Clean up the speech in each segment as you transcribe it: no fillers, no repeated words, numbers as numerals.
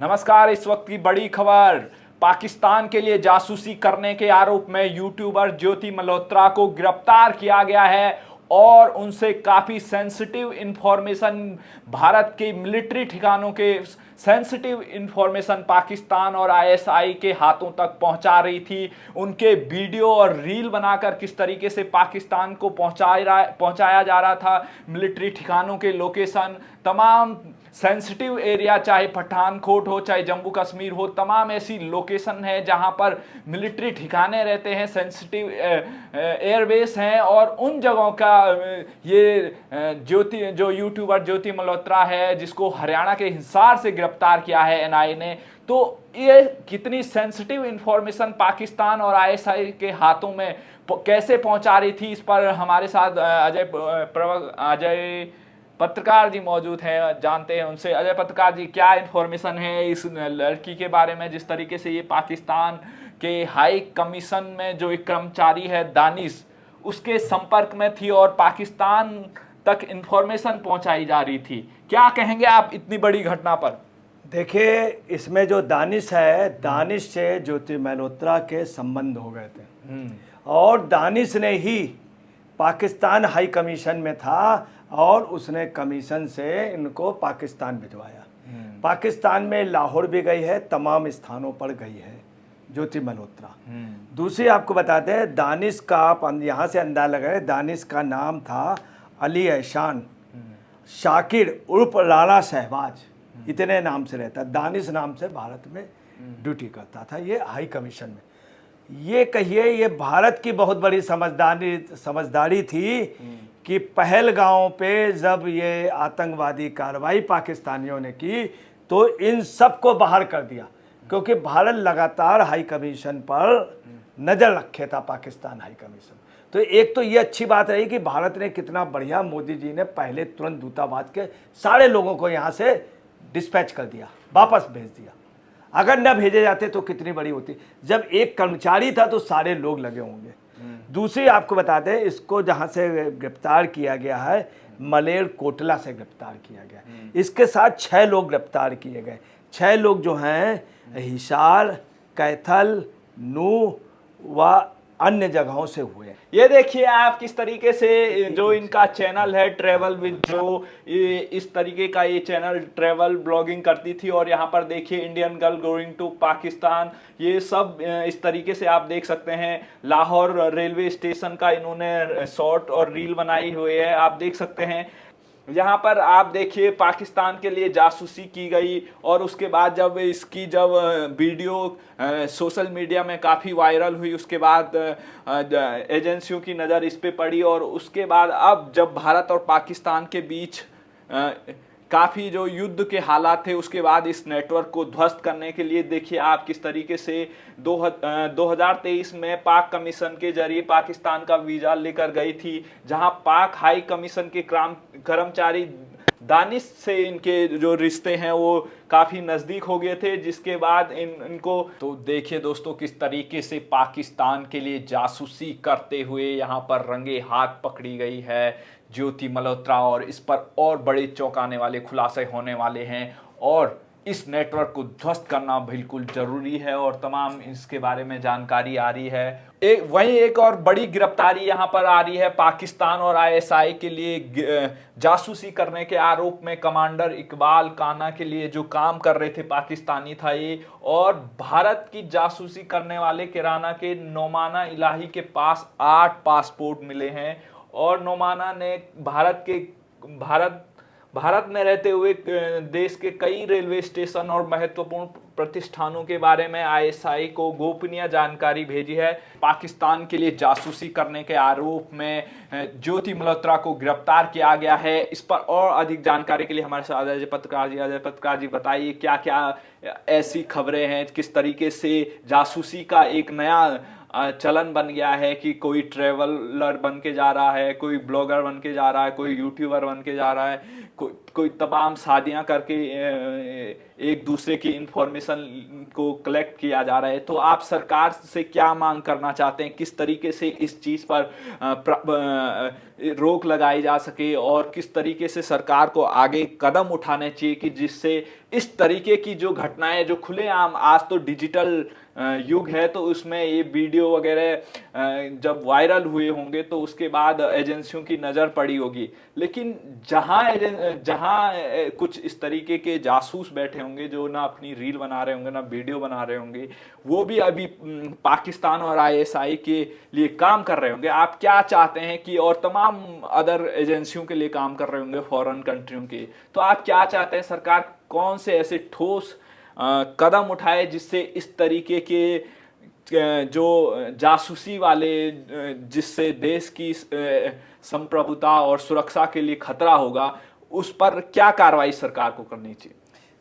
नमस्कार। इस वक्त की बड़ी खबर, पाकिस्तान के लिए जासूसी करने के आरोप में यूट्यूबर ज्योति मल्होत्रा को गिरफ्तार किया गया है और उनसे काफी सेंसिटिव इंफॉर्मेशन, भारत के मिलिट्री ठिकानों के सेंसिटिव इंफॉर्मेशन पाकिस्तान और आईएसआई के हाथों तक पहुंचा रही थी। उनके वीडियो और रील बनाकर किस तरीके से पाकिस्तान को पहुंचाया जा रहा था, मिलिट्री ठिकानों के लोकेशन, तमाम सेंसिटिव एरिया, चाहे पठानकोट हो चाहे जम्मू कश्मीर हो, तमाम ऐसी लोकेशन है जहां पर मिलिट्री ठिकाने रहते हैं, सेंसिटिव एयरबेस हैं। और उन जगहों का ये जो यूट्यूबर ज्योति मल्होत्रा है, जिसको हरियाणा के हिसार से गिरफ्तार किया है एनआईए ने, तो ये कितनी सेंसिटिव इंफॉर्मेशन पाकिस्तान और आईएसआई के हाथों में कैसे पहुंचा रही थी, इस पर हमारे साथ अजय पत्रकार जी मौजूद हैं, जानते हैं उनसे। अजय पत्रकार जी, क्या इंफॉर्मेशन है इस लड़की के बारे में, जिस तरीके से ये पाकिस्तान के हाई कमीशन में जो एक कर्मचारी है दानिश, उसके संपर्क में थी और पाकिस्तान तक इंफॉर्मेशन पहुंचाई जा रही थी? क्या कहेंगे आप इतनी बड़ी घटना पर? देखिए, इसमें जो दानिश है, दानिश से ज्योति मल्होत्रा के संबंध हो गए थे और दानिश ने ही पाकिस्तान हाई कमीशन में था और उसने कमीशन से इनको पाकिस्तान भिजवाया। पाकिस्तान में लाहौर भी गई है, तमाम स्थानों पर गई है ज्योति मल्होत्रा। दूसरी आपको बताते हैं, दानिश का आप यहाँ से अंदाजा लगाए, दानिश का नाम था अली एहसान शाकिर उर्फ राणा शहबाज, इतने नाम से रहता। दानिश नाम से भारत में ड्यूटी करता था, ये हाई कमीशन में। ये कहिए, ये भारत की बहुत बड़ी समझदारी थी कि पहलगांव पे जब ये आतंकवादी कार्रवाई पाकिस्तानियों ने की तो इन सबको बाहर कर दिया, क्योंकि भारत लगातार हाई कमीशन पर नज़र रखे था, पाकिस्तान हाई कमीशन। तो एक तो ये अच्छी बात रही कि भारत ने कितना बढ़िया, मोदी जी ने पहले तुरंत दूतावास के सारे लोगों को यहाँ से डिस्पैच कर दिया, वापस भेज दिया। अगर न भेजे जाते तो कितनी बड़ी होती। जब एक कर्मचारी था तो सारे लोग लगे होंगे। दूसरी आपको बता दें, इसको जहाँ से गिरफ्तार किया गया है, मलेर कोटला से गिरफ्तार किया गया। इसके साथ 6 लोग गिरफ्तार किए गए। 6 लोग जो हैं हिसार, कैथल, नूह व अन्य जगहों से हुए। ये देखिए आप किस तरीके से, जो इनका चैनल है ट्रैवल विद, जो इस तरीके का ये चैनल ट्रैवल ब्लॉगिंग करती थी। और यहाँ पर देखिए Indian girl going to Pakistan, ये सब इस तरीके से आप देख सकते हैं। लाहौर रेलवे स्टेशन का इन्होंने शॉर्ट और रील बनाई हुई है, आप देख सकते हैं। यहाँ पर आप देखिए पाकिस्तान के लिए जासूसी की गई और उसके बाद जब वीडियो सोशल मीडिया में काफ़ी वायरल हुई, उसके बाद एजेंसियों की नज़र इस पे पड़ी। और उसके बाद अब जब भारत और पाकिस्तान के बीच काफ़ी जो युद्ध के हालात थे, उसके बाद इस नेटवर्क को ध्वस्त करने के लिए देखिए आप किस तरीके से 2023 में पाक कमीशन के जरिए पाकिस्तान का वीज़ा लेकर गई थी, जहां पाक हाई कमीशन के कर्मचारी दानिश से इनके जो रिश्ते हैं वो काफ़ी नज़दीक हो गए थे, जिसके बाद इनको तो देखिए दोस्तों किस तरीके से पाकिस्तान के लिए जासूसी करते हुए यहाँ पर रंगे हाथ पकड़ी गई है ज्योति मल्होत्रा। और इस पर और बड़े चौंकाने वाले खुलासे होने वाले हैं और इस नेटवर्क को ध्वस्त करना बिल्कुल जरूरी है और तमाम इसके बारे में जानकारी आ रही है। वहीं एक और बड़ी गिरफ्तारी यहाँ पर आ रही है पाकिस्तान और आईएसआई के लिए जासूसी करने के आरोप में कमांडर इकबाल काना के लिए जो काम कर रहे थे पाकिस्तानी था ये, और भारत की जासूसी करने वाले किराना के नौमाना इलाही के पास 8 पासपोर्ट मिले हैं। और नौमाना ने भारत में रहते हुए देश के कई रेलवे स्टेशन और महत्वपूर्ण प्रतिष्ठानों के बारे में आईएसआई को गोपनीय जानकारी भेजी है। पाकिस्तान के लिए जासूसी करने के आरोप में ज्योति मल्होत्रा को गिरफ्तार किया गया है। इस पर और अधिक जानकारी के लिए हमारे साथ अजय पत्रकार जी बताइए क्या क्या ऐसी खबरें हैं, किस तरीके से जासूसी का एक नया चलन बन गया है कि कोई ट्रेवलर बन के जा रहा है, कोई ब्लॉगर बन के जा रहा है, कोई यूट्यूबर बन के जा रहा है, कोई कोई तमाम शादियां करके एक दूसरे की इंफॉर्मेशन को कलेक्ट किया जा रहा है। तो आप सरकार से क्या मांग करना चाहते हैं, किस तरीके से इस चीज पर रोक लगाई जा सके और किस तरीके से सरकार को आगे कदम उठाने चाहिए कि जिससे इस तरीके की जो घटनाएं जो खुलेआम, आज तो डिजिटल युग है तो उसमें ये वीडियो वगैरह जब वायरल हुए होंगे तो उसके बाद एजेंसियों की नज़र पड़ी होगी, लेकिन जहां कुछ इस तरीके के जासूस बैठे होंगे जो ना अपनी रील बना रहे होंगे ना वीडियो बना रहे होंगे, वो भी अभी पाकिस्तान और आईएसआई के लिए काम कर रहे होंगे। आप क्या चाहते हैं कि, और तमाम अदर एजेंसियों के लिए काम कर रहे होंगे फॉरेन कंट्रियों के, तो आप क्या चाहते हैं सरकार कौन से ऐसे ठोस कदम उठाए जिससे इस तरीके के जो जासूसी वाले, जिससे देश की संप्रभुता और सुरक्षा के लिए खतरा होगा, उस पर क्या कार्रवाई सरकार को करनी चाहिए?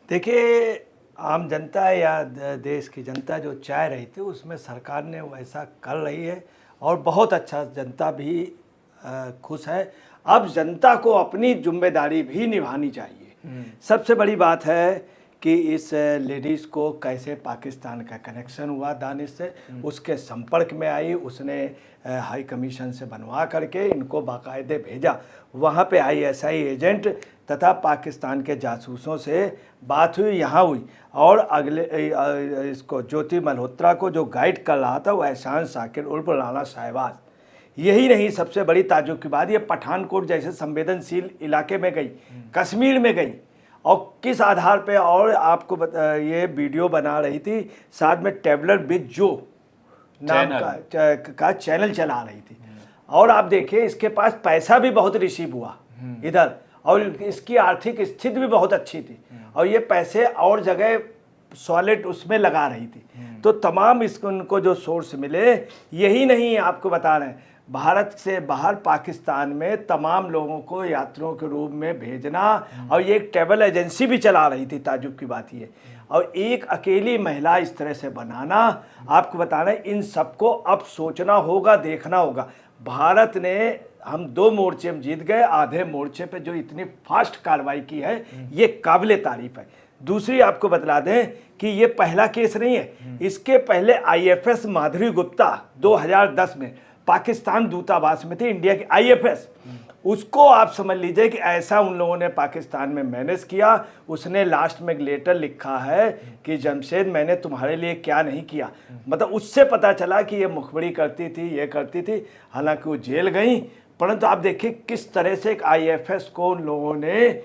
देखिए, आम जनता या देश की जनता जो चाह रही थी उसमें सरकार ने वैसा कर रही है और बहुत अच्छा, जनता भी खुश है। अब जनता को अपनी जिम्मेदारी भी निभानी चाहिए। सबसे बड़ी बात है कि इस लेडीज़ को कैसे पाकिस्तान का कनेक्शन हुआ दानिश से, उसके संपर्क में आई, उसने हाई कमीशन से बनवा करके इनको बाकायदे भेजा। वहाँ पे आईएसआई एजेंट तथा पाकिस्तान के जासूसों से बात हुई, यहाँ हुई, और अगले इसको ज्योति मल्होत्रा को जो गाइड कर रहा था वो एहसान शाकिर उर्फ राणा शहबाज। यही नहीं, सबसे बड़ी ताज्जुब की बात, ये पठानकोट जैसे संवेदनशील इलाके में गई, कश्मीर में गई, और किस आधार पे, और आपको ये वीडियो बना रही थी, साथ में टेबलर विद जो नाम का चैनल चला रही थी। और आप देखिए इसके पास पैसा भी बहुत रिसीव हुआ इधर, और इसकी आर्थिक स्थिति भी बहुत अच्छी थी, और ये पैसे और जगह सॉलिड उसमें लगा रही थी। तो तमाम इसको उनको जो सोर्स मिले, यही नहीं आपको बता रहे हैं, भारत से बाहर पाकिस्तान में तमाम लोगों को यात्रियों के रूप में भेजना, और ये एक ट्रैवल एजेंसी भी चला रही थी। ताजुब की बात ये, और एक अकेली महिला इस तरह से बनाना, आपको बताना, इन सबको अब सोचना होगा, देखना होगा। भारत ने, हम 2 मोर्चे में जीत गए, आधे मोर्चे पे जो इतनी फास्ट कार्रवाई की है ये काबिले तारीफ है। दूसरी आपको बतला दें कि ये पहला केस नहीं है, इसके पहले आईएफएस माधुरी गुप्ता 2010 में पाकिस्तान दूतावास में थे, इंडिया की आईएफएस, उसको आप समझ लीजिए कि ऐसा उन लोगों ने पाकिस्तान में मैनेज किया। उसने लास्ट में एक लेटर लिखा है कि जमशेद, मैंने तुम्हारे लिए क्या नहीं किया। मतलब उससे पता चला कि ये मुखबरी करती थी, ये करती थी, हालांकि वो जेल गई। परंतु आप देखिए किस तरह से एक आईएफएस को उन लोगों ने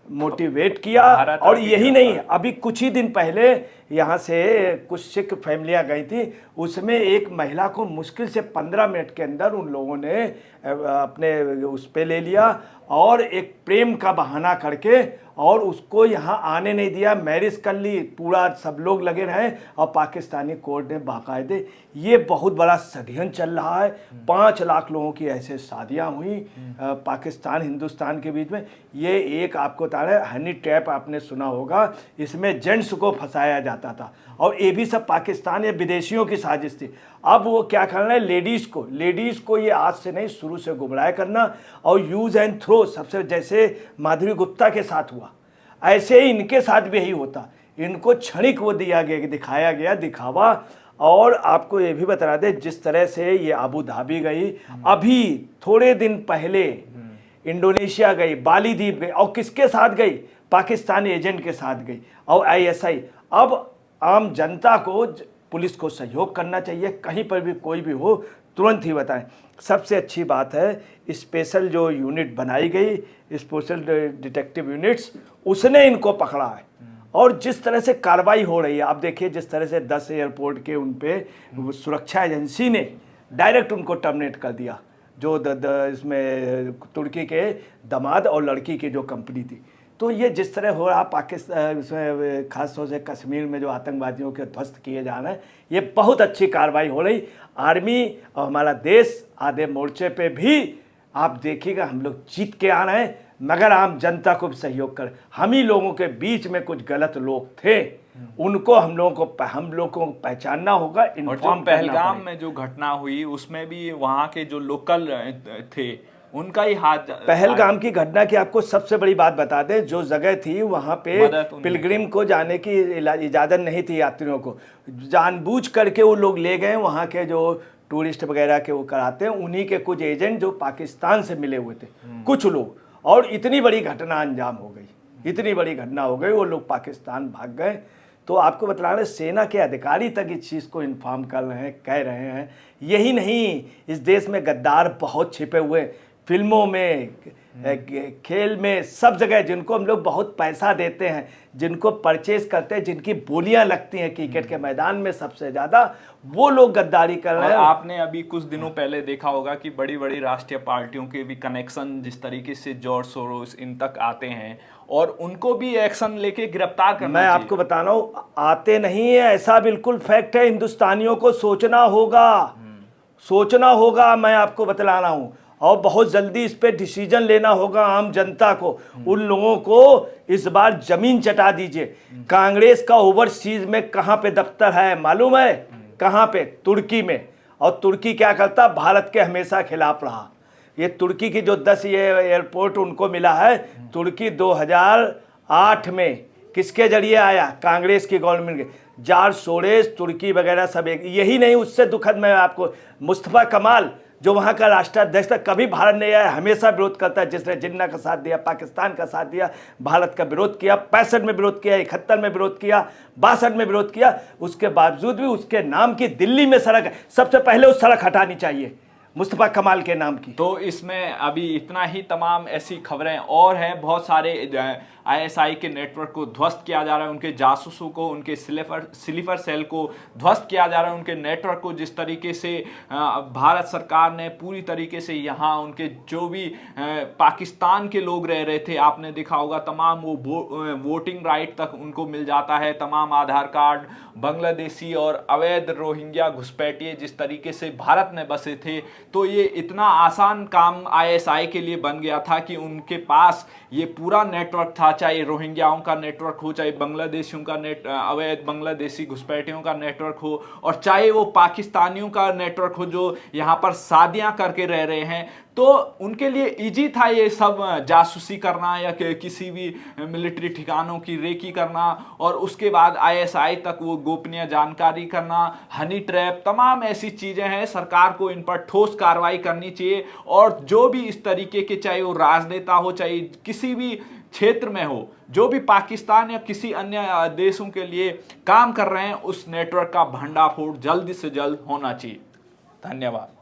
मोटिवेट किया। और यही नहीं, अभी कुछ ही दिन पहले यहाँ से कुछ सिख फैमिलियाँ गई थी, उसमें एक महिला को मुश्किल से 15 मिनट के अंदर उन लोगों ने अपने उस पे ले लिया, और एक प्रेम का बहाना करके, और उसको यहाँ आने नहीं दिया, मैरिज कर ली, पूरा सब लोग लगे रहे, और पाकिस्तानी कोर्ट ने बाकायदे, ये बहुत बड़ा षड्यंत्र चल रहा है। 5 लाख लोगों की ऐसे शादियाँ हुई पाकिस्तान हिंदुस्तान के बीच में। ये एक आपको बता रहे, हनी ट्रैप आपने सुना होगा, इसमें जेंट्स को फंसाया जाता था, और ये भी सब पाकिस्तान या विदेशियों की साजिश थी। अब वो क्या करना है, लेडीज़ को ये आज से नहीं, शुरू से गुमराह करना और यूज़ एंड थ्रो। सबसे जैसे माधुरी गुप्ता के साथ हुआ, ऐसे ही इनके साथ भी यही होता। इनको क्षणिक वो दिखाया गया दिखावा। और आपको ये भी बता दें, जिस तरह से ये अबू धाबी गई, अभी थोड़े दिन पहले इंडोनेशिया गई, बाली द्वीप गई, और किसके साथ गई, पाकिस्तानी एजेंट के साथ गई, और आईएसआई। अब आम जनता को, पुलिस को सहयोग करना चाहिए, कहीं पर भी कोई भी हो तुरंत ही बताएं। सबसे अच्छी बात है, स्पेशल जो यूनिट बनाई गई, स्पेशल डिटेक्टिव यूनिट्स, उसने इनको पकड़ा है, और जिस तरह से कार्रवाई हो रही है, आप देखिए जिस तरह से 10 एयरपोर्ट के उन पे सुरक्षा एजेंसी ने डायरेक्ट उनको टर्मिनेट कर दिया, जो इसमें तुर्की के दामाद और लड़की की जो कंपनी थी। तो ये जिस तरह हो रहा पाकिस्तान, इसमें खासतौर से कश्मीर में जो आतंकवादियों के ध्वस्त किए जा रहे हैं, ये बहुत अच्छी कार्रवाई हो रही। आर्मी और हमारा देश आधे मोर्चे पे भी आप देखिएगा हम लोग जीत के आ रहे हैं, मगर आम जनता को भी सहयोग कर। हम ही लोगों के बीच में कुछ गलत लोग थे, उनको हम लोगों को पहचानना होगा। और जो पहलगाम में जो घटना हुई उसमें भी वहाँ के जो लोकल थे उनका ही हाथ पहलगाम की घटना की आपको सबसे बड़ी बात बता दें, जो जगह थी वहां पे पिलग्रिम को जाने की इजाज़त नहीं थी यात्रियों को, जानबूझ करके वो लोग ले गए। वहां के जो टूरिस्ट वगैरह के वो कराते हैं, उन्हीं के कुछ एजेंट जो पाकिस्तान से मिले हुए थे कुछ लोग, और इतनी बड़ी घटना अंजाम हो गई, इतनी बड़ी घटना हो गई, वो लोग पाकिस्तान भाग गए। तो आपको बता रहे सेना के अधिकारी तक इस चीज़ को इन्फॉर्म कर रहे हैं, कह रहे हैं। यही नहीं, इस देश में गद्दार बहुत छिपे हुए, फिल्मों में, खेल में, सब जगह, जिनको हम लोग बहुत पैसा देते हैं, जिनको परचेज करते हैं, जिनकी बोलियां लगती हैं क्रिकेट के मैदान में सबसे ज़्यादा, वो लोग गद्दारी कर रहे हैं। आपने अभी कुछ दिनों पहले देखा होगा कि बड़ी बड़ी राष्ट्रीय पार्टियों के भी कनेक्शन जिस तरीके से जॉर्ज सोरोस इन तक आते हैं, और उनको भी एक्शन लेके गिरफ्तार करना मैं आपको बता रहा हूँ, आते नहीं है ऐसा बिल्कुल फैक्ट है। हिंदुस्तानियों को सोचना होगा, सोचना होगा, मैं आपको बतला रहा हूँ, और बहुत जल्दी इस पे डिसीजन लेना होगा आम जनता को। उन लोगों को इस बार जमीन चटा दीजिए। कांग्रेस का ओवरसीज में कहाँ पे दफ्तर है मालूम है? कहाँ पे? तुर्की में। और तुर्की क्या करता? भारत के हमेशा खिलाफ रहा। ये तुर्की की जो 10 ये एयरपोर्ट उनको मिला है, तुर्की 2008 में किसके जरिए आया? कांग्रेस की गवर्नमेंट के। जॉर्ज सोरोस, तुर्की वगैरह सब एक। यही नहीं, उससे दुखद मैं आपको, मुस्तफा कमाल जो वहाँ का राष्ट्राध्यक्ष था, कभी भारत नहीं आया, हमेशा विरोध करता है। जिसने जिन्ना का साथ दिया, पाकिस्तान का साथ दिया, भारत का विरोध किया, 65 में विरोध किया, 71 में विरोध किया, 62 में विरोध किया, उसके बावजूद भी उसके नाम की दिल्ली में सड़क है। सबसे पहले उस सड़क हटानी चाहिए मुस्तफा कमाल के नाम की। तो इसमें अभी इतना ही, तमाम ऐसी खबरें और हैं। बहुत सारे आईएसआई के नेटवर्क को ध्वस्त किया जा रहा है, उनके जासूसों को, उनके स्लीपर सेल को ध्वस्त किया जा रहा है, उनके नेटवर्क को। जिस तरीके से भारत सरकार ने पूरी तरीके से यहाँ उनके जो भी पाकिस्तान के लोग रह रहे थे, आपने देखा होगा, तमाम वो वोटिंग राइट तक उनको मिल जाता है, तमाम आधार कार्ड, बांग्लादेशी और अवैध रोहिंग्या घुसपैठिए जिस तरीके से भारत में बसे थे। तो ये इतना आसान काम आईएसआई के लिए बन गया था कि उनके पास ये पूरा नेटवर्क था, चाहे रोहिंग्याओं का नेटवर्क हो, चाहे बांग्लादेशियों का अवैध बांग्लादेशी घुसपैठियों का नेटवर्क हो, और चाहे वो पाकिस्तानियों का नेटवर्क हो जो यहाँ पर शादियां करके रह रहे हैं। तो उनके लिए इजी था ये सब जासूसी करना या किसी भी मिलिट्री ठिकानों की रेकी करना, और उसके बाद आईएसआई तक वो गोपनीय जानकारी करना, हनी ट्रैप, तमाम ऐसी चीज़ें हैं। सरकार को इन पर ठोस कार्रवाई करनी चाहिए, और जो भी इस तरीके के, चाहे वो राजनेता हो, चाहे किसी भी क्षेत्र में हो, जो भी पाकिस्तान या किसी अन्य देशों के लिए काम कर रहे हैं, उस नेटवर्क का भंडाफोड़ जल्द से जल्द होना चाहिए। धन्यवाद।